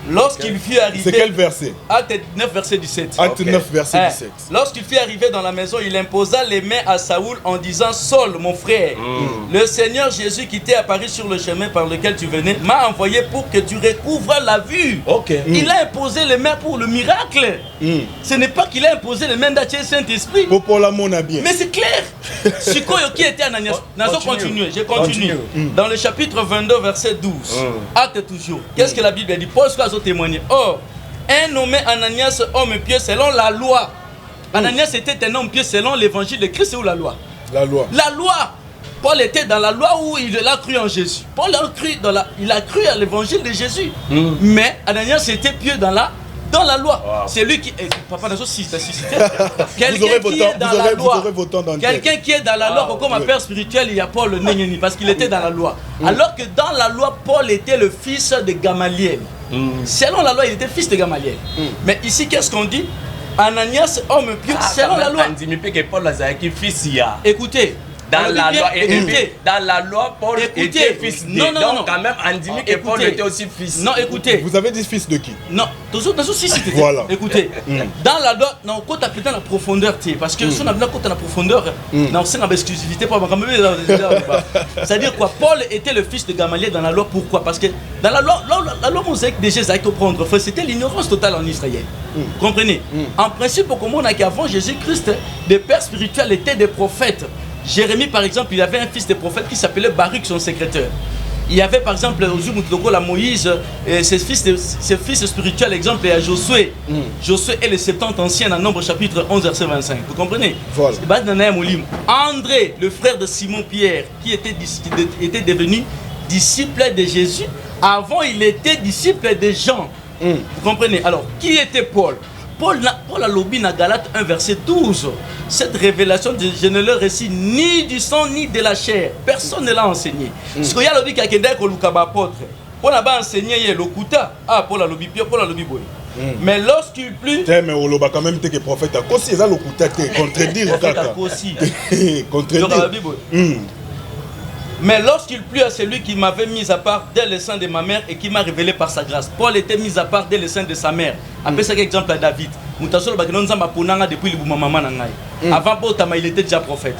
Lorsqu'il fut arrivé... C'est quel verset? Acte 9, verset 17. Acte 9, verset 17. Lorsqu'il fut arrivé dans la maison, il imposa les mains à Saoul en disant « Saul, mon frère, le Seigneur Jésus qui t'est apparu sur le chemin par lequel tu venais, m'a envoyé pour que tu recouvres la vue. » Il a imposé les mains pour le miracle. Ce n'est pas qu'il a imposé les mains d'Athier Saint-Esprit. Mais c'est clair. Sikoyo qui était Ananias. Je continue. Dans le chapitre 22, verset 12. Acte toujours. Qu'est-ce que la Bible dit? Paul témoigner. Or, un nommé Ananias, homme pieux selon la loi. Ananias était un homme pieux selon l'évangile de Christ ou la loi? La loi. La loi. Paul était dans la loi où il a cru en Jésus. Paul a cru il a cru à l'évangile de Jésus. Mais Ananias était pieux dans la loi. C'est lui qui papa quelqu'un qui est dans la loi. Quelqu'un qui est dans la loi comme un père spirituel, il y a Paul le Nénéni parce qu'il était dans la loi. Alors que dans la loi, Paul était le fils de Gamaliel. Selon la loi, il était fils de Gamaliel. Mais ici, qu'est-ce qu'on dit? Ananias, homme pieux, selon la loi. Écoutez. Dans la loi, Paul était fils de. Non. Donc, quand même, on dit que Paul était aussi fils. Non, écoutez. Vous avez dit fils de qui? Non, voilà. Écoutez, dans la loi, non, quand tu as la profondeur, parce que si on a quand tu as la profondeur, non, c'est une exclusivité pour c'est-à-dire quoi? Paul était le fils de Gamaliel dans la loi. Pourquoi? Parce que dans la loi mosaïque de Jésus, c'était l'ignorance totale en Israël. Comprenez? En principe, comment on a qu'avant Jésus-Christ, des pères spirituels étaient des prophètes. Jérémie, par exemple, il avait un fils de prophète qui s'appelait Baruch, son secrétaire. Il y avait par exemple Ozumoutoko, la Moïse, ses fils spirituels, exemple, il y a Josué. Josué est le 70 ancien dans Nombre chapitre 11, verset 25. Vous comprenez? Voilà. André, le frère de Simon-Pierre, qui était devenu disciple de Jésus. Avant, il était disciple de Jean. Vous comprenez? Alors, qui était Paul? Paul a lobby dans Galates 1 verset 12. Cette révélation, je ne le récite ni du sang ni de la chair. Personne ne l'a enseigné. Ce qu'il y a lobby qui a été apôtre. Paul a enseigné le kuta. Ah, Paul a lobby boy. Mais lorsqu'il plut. Mais on l'a quand même été que prophète à cause c'est ça le kuta contredire kaka. Contredire. Mais lorsqu'il plut à celui qui m'avait mis à part dès le sein de ma mère et qui m'a révélé par sa grâce. Paul était mis à part dès le sein de sa mère. Après ça, exemple à David. Depuis le avant Paul, il était déjà prophète.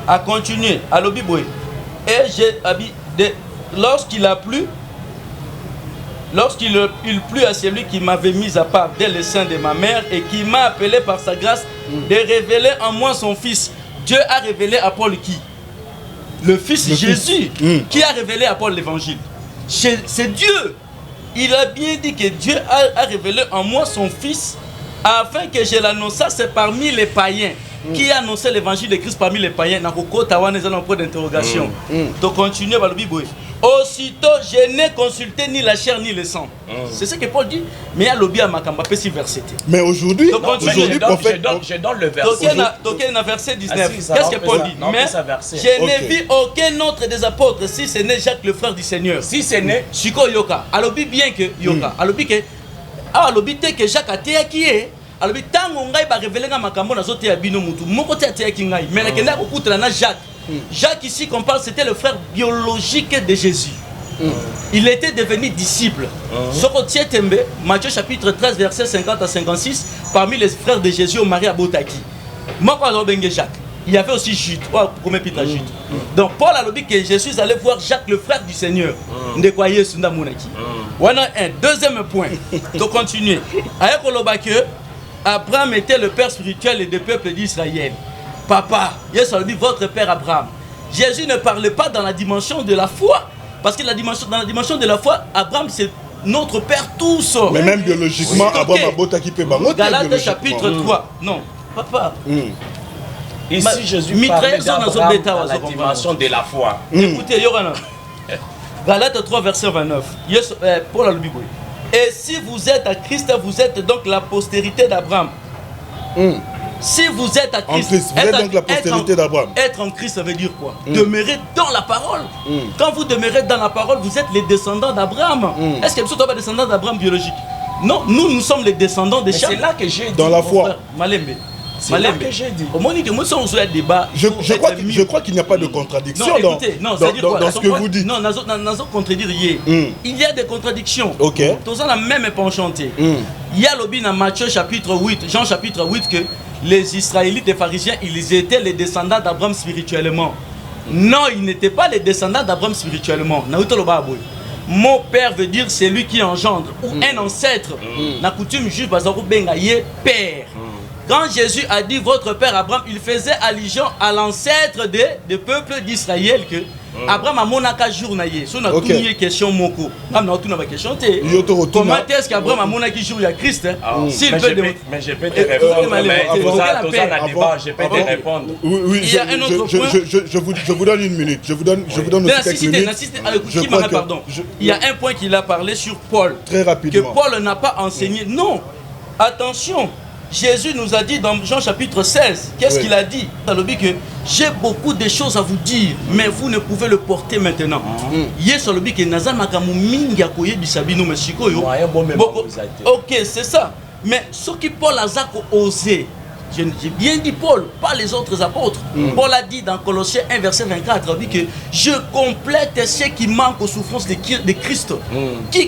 A continué à l'obiboy. Et j'ai habité. Lorsqu'il a plu, lorsqu'il plut à celui qui m'avait mis à part dès le sein de ma mère et qui m'a appelé par sa grâce de révéler en moi son fils. Dieu a révélé à Paul qui? Le Fils Jésus qui a révélé à Paul l'évangile. C'est Dieu. Il a bien dit que Dieu a révélé en moi son Fils afin que je l'annonçasse parmi les païens. Qui a annoncé l'évangile de Christ parmi les païens? N'a pas un point d'interrogation. Donc continuez par le Bible. Aussitôt, je n'ai consulté ni la chair ni le sang. C'est ce que Paul dit. Mais il y a lobby à Makamba, c'est verset. Mais aujourd'hui, prophète. Je donne le verset. Token verset 19. Qu'est-ce que Paul dit? Mais je n'ai vu aucun autre des apôtres, si ce n'est Jacques, le frère du Seigneur. Si ce n'est. Shiko Yoka. Alobi bien que Yoka. Alobi que. Ah, alobi te que Jacques a été qui est. Alors, tant on va révéler à Makambo, on a sauté à Bino Moutou. Mon côté a été qui est. Mais la beaucoup de la Jacques. Jacques, ici, qu'on parle, c'était le frère biologique de Jésus. Il était devenu disciple. Sokotie Tembe, Matthieu chapitre 13, verset 50 à 56, parmi les frères de Jésus, Marie Abotaki. Moi, quand j'ai Jacques, il y avait aussi Jude. Premier Peter Jude. Donc, Paul a dit que Jésus allait voir Jacques, le frère du Seigneur. De quoi il est Mounaki. Voilà un deuxième point. Donc, continuer. Avec le Abraham était le père spirituel des peuples d'Israël. Papa, Jésus dit votre père Abraham. Jésus ne parlait pas dans la dimension de la foi. Parce que dans la dimension de la foi, Abraham c'est notre père tous. Mais même biologiquement, Abraham a beau qui peut banger. Galates chapitre 3. Non, papa. Ici, Jésus parlait d'Abraham dans la dimension de la foi. Écoutez, Yorana. Galates 3, verset 29. Paul a le Bible. Et si vous êtes à Christ, vous êtes donc la postérité d'Abraham. Si vous êtes à Christ, vous êtes donc la postérité d'Abraham. Être en Christ, ça veut dire quoi? Demeurer dans la parole. Quand vous demeurez dans la parole, vous êtes les descendants d'Abraham. Est-ce que vous êtes des descendants d'Abraham biologique? Non, nous sommes les descendants de Charles. C'est là que j'ai dit. Dans la foi. Malembe. C'est là que j'ai dit. Au moment où nous sommes sur un débat, je crois qu'il n'y a pas de contradiction dans ce que vous dites. Non, nous allons contredire hier. Il y a des contradictions. Ok. Tous en la même penchantée. Il y a l'objet dans Matthieu chapitre 8, Jean chapitre 8, que les Israélites et pharisiens, ils étaient les descendants d'Abraham spirituellement. Non, ils n'étaient pas les descendants d'Abraham spirituellement. Mon père veut dire celui qui engendre, ou un ancêtre. La coutume juive, père. Quand Jésus a dit votre père Abraham, il faisait allusion à l'ancêtre des peuples d'Israël que Abraham a monaka journaillé. Si on a une question moko, comment est-ce qu'Abraham a monaki jour il y a Christ? Mais je peux te répondre. Je peux te répondre. Oui, il y a un autre point. Je vous donne une minute. Je vous donne aussi quelques minutes. Il y a un point qu'il a parlé sur Paul. Très rapidement. Que Paul n'a pas enseigné. Non, attention. Jésus nous a dit dans Jean chapitre 16, qu'est-ce qu'il a dit? Dans le but que j'ai beaucoup de choses à vous dire, mais vous ne pouvez le porter maintenant. Hier sur le but que Nazan Makamu Minga Koye Bisabino Meshikoyo. Ok, c'est ça. Mais ce que Paul a osé, j'ai bien dit Paul, pas les autres apôtres. Paul a dit dans Colossiens 1, verset 24, il dit que je complète ce qui manque aux souffrances de Christ.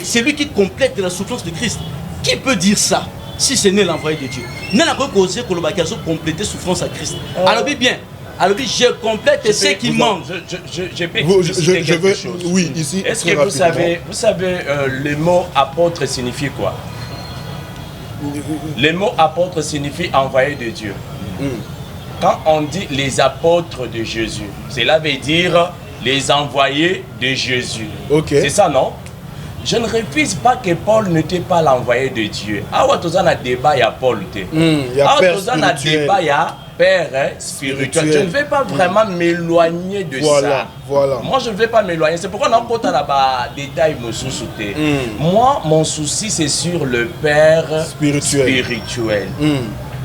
C'est lui qui complète la souffrance de Christ. Qui peut dire ça? Si ce n'est l'envoyé de Dieu. Nous n'avons pas osé que le bagage compléter souffrance à Christ. Alors bien, alors je complète ce qui manque. Je peux expliquer quelque chose. Oui, ici. Est-ce que vous savez le mot apôtre signifie quoi? Le mot apôtre signifie envoyé de Dieu. Quand on dit les apôtres de Jésus, cela veut dire les envoyés de Jésus. Ok. C'est ça, non? Je ne refuse pas que Paul n'était pas l'envoyé de Dieu. Ah ouais, tu as un débat, il y a Paul. Il y a Ah, père tu as un spirituel. débat, il y a père spirituel. Je ne vais pas vraiment m'éloigner de ça. Voilà. Moi, je ne vais pas m'éloigner. C'est pourquoi on a encore là-bas détail me sous-souté. Moi, mon souci, c'est sur le père spirituel.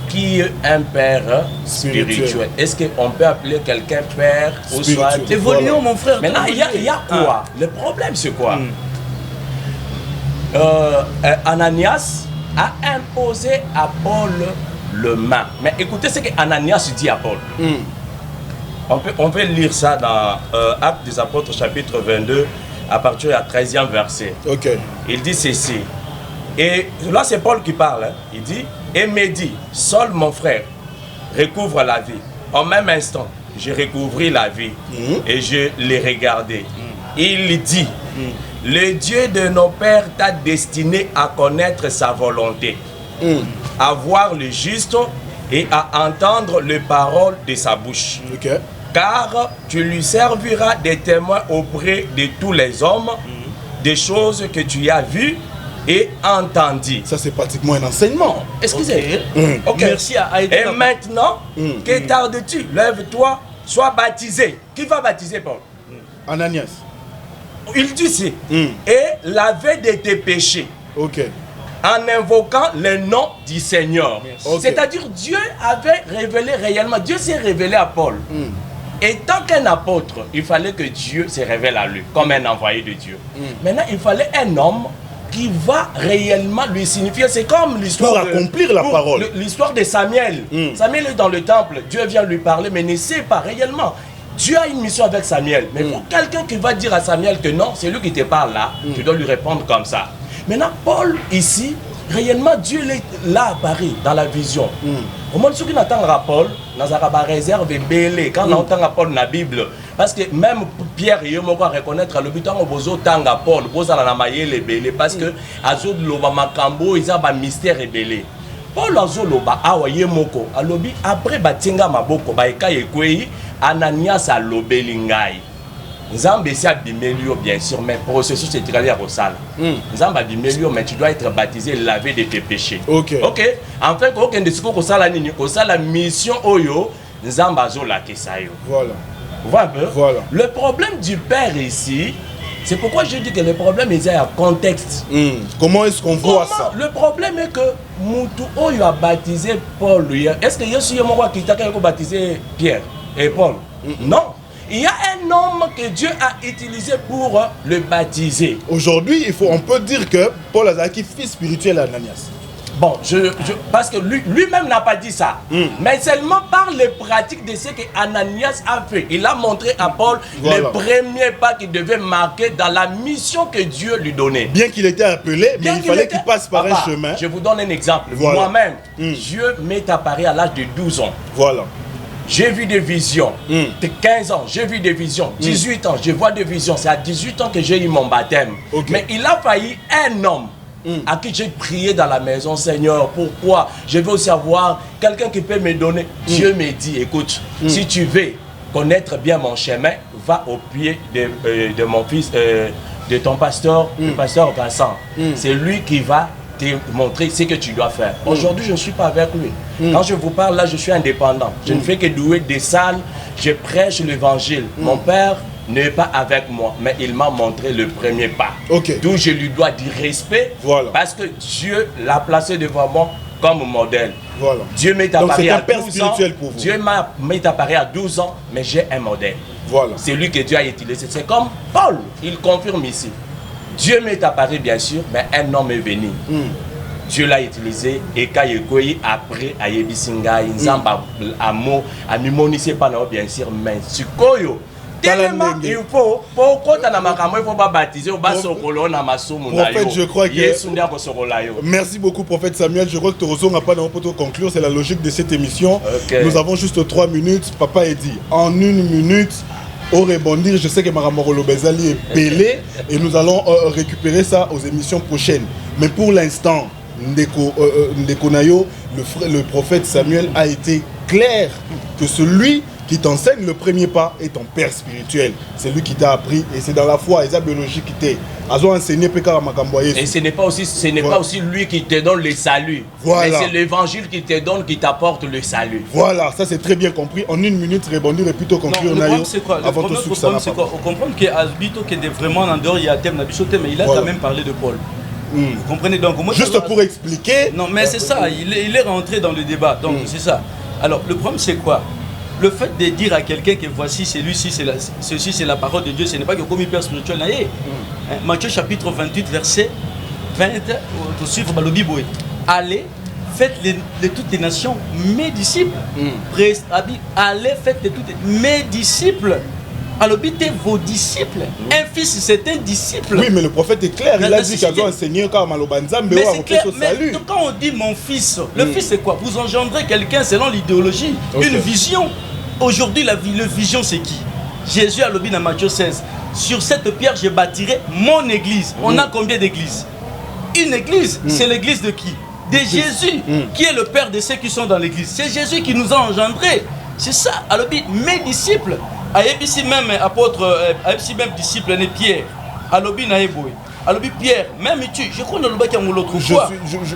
Qui est un père spirituel. Est-ce qu'on peut appeler quelqu'un père ou soit... Évoluons, mon frère. Maintenant, il y a quoi? Le problème, c'est quoi? Ananias a imposé à Paul le main. Mais écoutez ce que Ananias dit à Paul. On peut lire ça dans Actes des Apôtres chapitre 22 à partir du 13e verset. Ok. Il dit ceci. Et là c'est Paul qui parle. Hein. Il dit, et me dit, Saul mon frère recouvre la vie. En même instant, je recouvris la vie et je l'ai regardé. Il dit, le Dieu de nos pères t'a destiné à connaître sa volonté, à voir le juste et à entendre les paroles de sa bouche. Ok. Car tu lui serviras des témoins auprès de tous les hommes, des choses que tu as vues et entendues. Ça, c'est pratiquement un enseignement. Excusez. Ok. Merci à Aïda. Et maintenant, que tardes-tu? Lève-toi, sois baptisé. Qui va baptiser Paul? Ananias. Il dit ici, et laver de tes péchés. Ok. En invoquant le nom du Seigneur. Okay. C'est-à-dire Dieu avait révélé réellement, Dieu s'est révélé à Paul. Et tant qu'un apôtre, il fallait que Dieu se révèle à lui, comme un envoyé de Dieu. Maintenant, il fallait un homme qui va réellement lui signifier. C'est comme l'histoire pour accomplir la parole. L'histoire de Samuel. Samuel est dans le temple, Dieu vient lui parler, mais ne sait pas réellement. Dieu a une mission avec Samuel. Mais pour quelqu'un qui va dire à Samuel que non, c'est lui qui te parle là, tu dois lui répondre comme ça. Maintenant, Paul, ici, réellement, Dieu est là à Paris, dans la vision. Au moins, ceux qui n'attendent pas Paul, nous avons réserve belé. Quand on entend Paul dans la Bible, parce que même Pierre, il faut reconnaître le but où vous entendez Paul, vous allez en les belé, parce que Azod Loba Makambo, ils ont un mystère belé. Paul Azoloba, Awaye Moko, Alobi, après Batinga Maboko, Baika Yekwei, Ananias Alobelingai. Nzambe si abimelio bien sûr, mais processus c'est tiré à Rosal. Nzambe abimelio, mais tu dois être baptisé, lavé de tes péchés. Ok. Ok. En fait, aucun de ce qu'on Rosala nini, Rosala mission oyo, Nzambe azola kesayo. Voilà. Vous voyez un peu? Voilà. Le problème du père ici, c'est pourquoi je dis que le problème est un contexte. Comment est-ce qu'on voit ça? Le problème est que Moutou oyo a baptisé Paul. Est-ce que Yesu Yomoko qui t'a baptisé Pierre et Paul? Non. Il y a un homme que Dieu a utilisé pour le baptiser. Aujourd'hui, on peut dire que Paul Azaki, fils spirituel à Ananias. Bon, parce que lui-même n'a pas dit ça. Mais seulement par les pratiques de ce que Ananias a fait. Il a montré à Paul le premier pas qu'il devait marquer dans la mission que Dieu lui donnait. Bien qu'il était appelé, mais il fallait qu'il passe par un chemin. Je vous donne un exemple. Voilà. Moi-même, Dieu m'est apparu à l'âge de 12 ans. Voilà. J'ai vu des visions. De 15 ans, j'ai vu des visions. 18 ans, je vois des visions. C'est à 18 ans que j'ai eu mon baptême. Mais il a failli un homme à qui j'ai prié dans la maison. Seigneur, pourquoi? Je veux aussi avoir quelqu'un qui peut me donner. Dieu me dit, écoute, si tu veux connaître bien mon chemin, va au pied de mon fils, de ton pasteur, le pasteur Vincent. C'est lui qui va te montrer ce que tu dois faire. Aujourd'hui, je ne suis pas avec lui. Quand je vous parle là, je suis indépendant. Je ne fais que louer des salles, je prêche l'évangile. Mon père n'est pas avec moi, mais il m'a montré le premier pas. D'où je lui dois du respect, parce que Dieu l'a placé devant moi comme modèle. Dieu m'est apparu à 12 ans. Dieu m'est apparu à 12 ans, mais j'ai un modèle. C'est lui que Dieu a utilisé. C'est comme Paul, il confirme ici. Dieu m'est apparu bien sûr, mais un homme est venu. Dieu l'a utilisé et quand il est après à Yebisinga, Nzamba amo a mimonissé pas bien sûr, mais Sukoyo. Tellement il faut pourquoi tu il faut pas baptiser au bas sokolo na masumu na yo. Prophète, je crois que merci beaucoup prophète Samuel, je crois que Toroso n'a pas pour conclure, c'est la logique de cette émission. Nous avons juste 3 minutes, papa est dit en 1 minute. Au rebondir, je sais que Maramoro Bezali est belé et nous allons récupérer ça aux émissions prochaines. Mais pour l'instant, Ndeko Nayo, le prophète Samuel a été clair que celui qui t'enseigne le premier pas est ton père spirituel. C'est lui qui t'a appris et c'est dans la foi et la biologie qui t'est. Et ce n'est pas aussi lui qui te donne le salut. Voilà. Mais c'est l'évangile qui te donne, qui t'apporte le salut. Voilà, ça c'est très bien compris. En une minute, rebondir et plutôt conclure. Le problème c'est quoi? Le problème c'est quoi? On comprend qu'Albito qui est vraiment en dehors, il y a thème d'Abichoté, mais il a quand même parlé de Paul. Vous comprenez donc moi, juste pour expliquer. Non, mais c'est ça, il est rentré dans le débat. Donc c'est ça. Alors le problème c'est quoi? Le fait de dire à quelqu'un que voici celui-ci, ceci c'est la parole de Dieu, ce n'est pas que comme père spirituel. Matthieu chapitre 28, verset 20, pour suivre le Bible. Allez, faites de toutes les nations mes disciples. Allez, faites de toutes mes disciples. Alors, bitez vos disciples. Un fils, c'est un disciple. Oui, mais le prophète est clair. Il a dit qu'il doit enseigner quand Malobanzam, mais c'est clair. Mais quand on dit mon fils, le fils c'est quoi? Vous engendrez quelqu'un selon l'idéologie, une vision. Aujourd'hui, la vision c'est qui? Jésus a lobby dans Matthieu 16. Sur cette pierre, je bâtirai mon église. On a combien d'églises? Une église, c'est l'église de qui? De Jésus, qui est le père de ceux qui sont dans l'église. C'est Jésus qui nous a engendrés. C'est ça. Alors, mes disciples. Ici même apôtre, ici même disciple, n'est Pierre. Alobi naeboy. Alobi Pierre, même tu, je crois que l'autre qui a l'autre fois.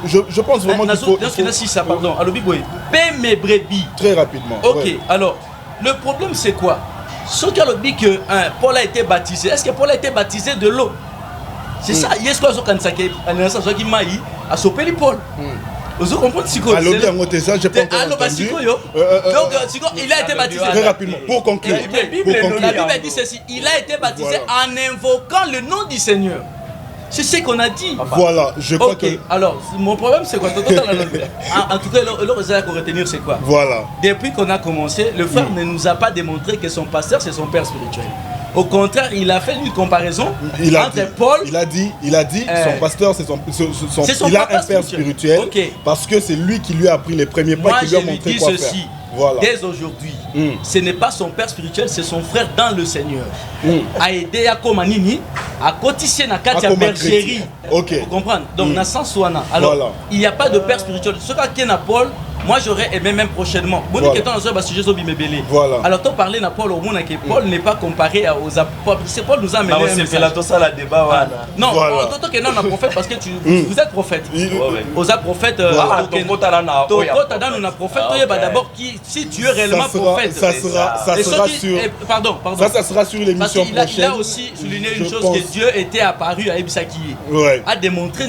Je pense vraiment qu'il faut. Ça, pardon. Alobi boy. Paix mes brebis. Très rapidement. Ok. Ouais. Alors, le problème c'est quoi? Ce qui a dit que Paul a été baptisé. Est-ce que Paul a été baptisé de l'eau? C'est ça. Il y a ce qu'on qui m'a dit à sauver Paul. Vous comprenez ce que je donc, il a été baptisé. Très rapidement, pour conclure. La Bible dit ceci. Il a été baptisé en invoquant le nom du Seigneur. C'est ce qu'on a dit. Voilà, je crois que... Alors, mon problème, c'est quoi? En tout cas, le résultat qu'on retenir, c'est quoi? Voilà. Depuis qu'on a commencé, le frère ne nous a pas démontré que son pasteur, c'est son père spirituel. Au contraire, il a fait une comparaison entre Paul. Il a dit, son pasteur, c'est son il a un père spirituel. Parce que c'est lui qui lui a appris les premiers pas, qui lui a montré quoi faire. Voilà. Dès aujourd'hui, ce n'est pas son père spirituel, c'est son frère dans le Seigneur. A aidé à Komanini, à cotiser na Katia bergerie. Vous comprenez? Donc, na sans soana. Alors, voilà. Il n'y a pas de père spirituel. Ce qui est na Paul, moi j'aurais aimé même prochainement. Voilà. Alors, tu parlais na Paul au monde que Paul n'est pas comparé aux apôtres. C'est Paul nous a amené. Non, toi que non, on a prophète parce que vous êtes prophète. Aux prophètes, d'abord si tu es réellement prophète. Ça sera sur. Pardon. Ça sera sur l'émission prochaine. Il a aussi souligné une chose que Dieu était apparu à Ebisaki. A démontré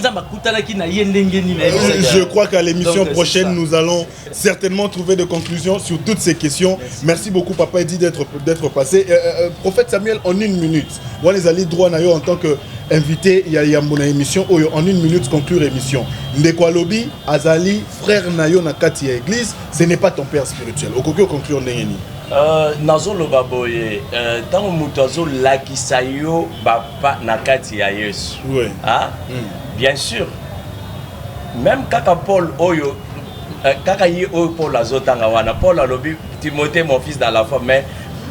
je crois qu'à l'émission prochaine, nous allons certainement trouver des conclusions sur toutes ces questions. Merci beaucoup, Papa Eddy, d'être passé. Prophète Samuel, en une minute, on les allés droit en tant qu'invité, il y a mon émission, en une minute, conclure l'émission. Ndekwa Lobi, Azali, frère Nayo Nakati à église, ce n'est pas ton père spirituel. Au coquille, conclure Ndengeni. Nazo Lobaboye, tant Moutazo Lakisayo, Bapa Nakati à Yesu. Oui. Bien sûr. Même Kaka Paul Oyo, Kaka Yi Oyo Paul Azotangawana, Paul Alobi, Timothée, mon fils dans la foi, mais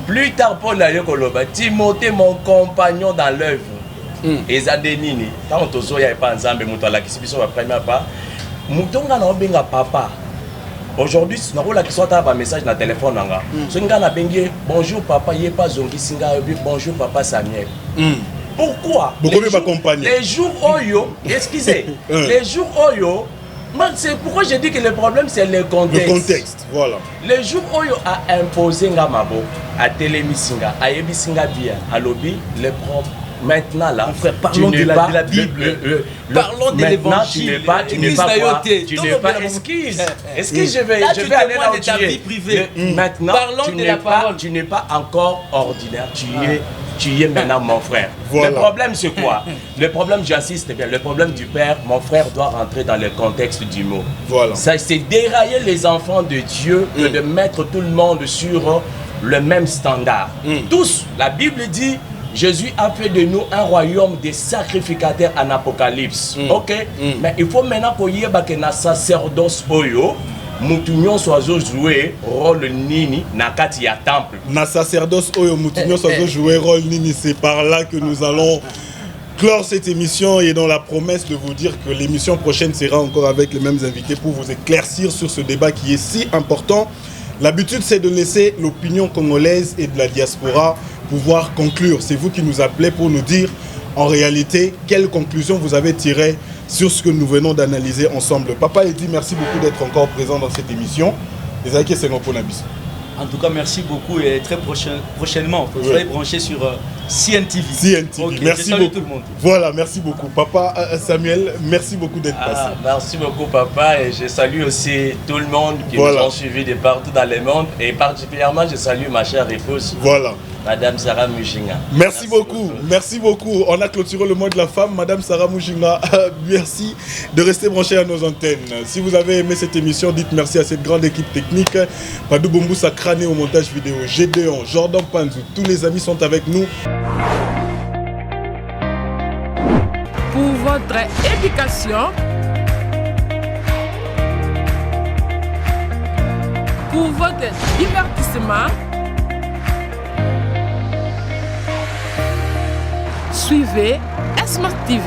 plus tard Paul Ayokoloba, Timothée, mon compagnon dans l'œuvre. Et Zadenini, quand on tozo ya pas ensemble, Moutala qui s'est la première part, Moutonga na benga papa. Aujourd'hui, si on a un message dans le téléphone, si on a bonjour papa, il n'y a pas zongi singa, bonjour papa Samuel. Pourquoi? Les jours Oyo, excusez, les jours Oyo, c'est pourquoi je dis que le problème c'est le contexte. Le contexte, voilà. Les jours Oyo a imposé Ngamabo, à Télémisinga, à Yebisinga Bia, à Lobby, le propre. Maintenant là, frère, parlons de la Bible, parlons de l'évangile. Tu n'es pas excuse. Je vais aller dans ta vie privée. Maintenant, tu n'es pas encore ordinaire. Tu es maintenant mon frère. Voilà. Le problème c'est quoi? Le problème, j'insiste bien, le problème du père, mon frère doit rentrer dans le contexte du mot. Voilà. Ça, c'est dérailler les enfants de Dieu que de mettre tout le monde sur le même standard. Tous, la Bible dit, Jésus a fait de nous un royaume de sacrificateurs en Apocalypse. Mais il faut maintenant qu'on y ait un sacerdoce oyo. Moutounion soit joué rôle nini na kati ya temple. Na sacerdoce oyo Moutounion soit joué rôle nini, c'est par là que nous allons clore cette émission et dans la promesse de vous dire que l'émission prochaine sera encore avec les mêmes invités pour vous éclaircir sur ce débat qui est si important. L'habitude, c'est de laisser l'opinion congolaise et de la diaspora pouvoir conclure. C'est vous qui nous appelez pour nous dire, en réalité, quelles conclusions vous avez tirées sur ce que nous venons d'analyser ensemble. Papa Eddy, merci beaucoup d'être encore présent dans cette émission. Les Aïké, c'est mon ponabis. En tout cas, merci beaucoup et très prochainement, vous serez branché sur CNTV. CNTV, Okay, merci beaucoup. Tout le monde. Voilà, merci beaucoup. Papa Samuel, merci beaucoup d'être passé. Merci beaucoup, papa, et je salue aussi tout le monde qui nous ont suivis de partout dans le monde, et particulièrement, je salue ma chère épouse. Voilà. Madame Sarah Mujinga. Merci beaucoup, merci beaucoup. On a clôturé le mois de la femme. Madame Sarah Mujinga, merci de rester branché à nos antennes. Si vous avez aimé cette émission, dites merci à cette grande équipe technique. Padou Bomboussa Crâné au montage vidéo, Gédéon, Jordan Panzou, tous les amis sont avec nous. Pour votre éducation, pour votre divertissement, suivez Smart TV.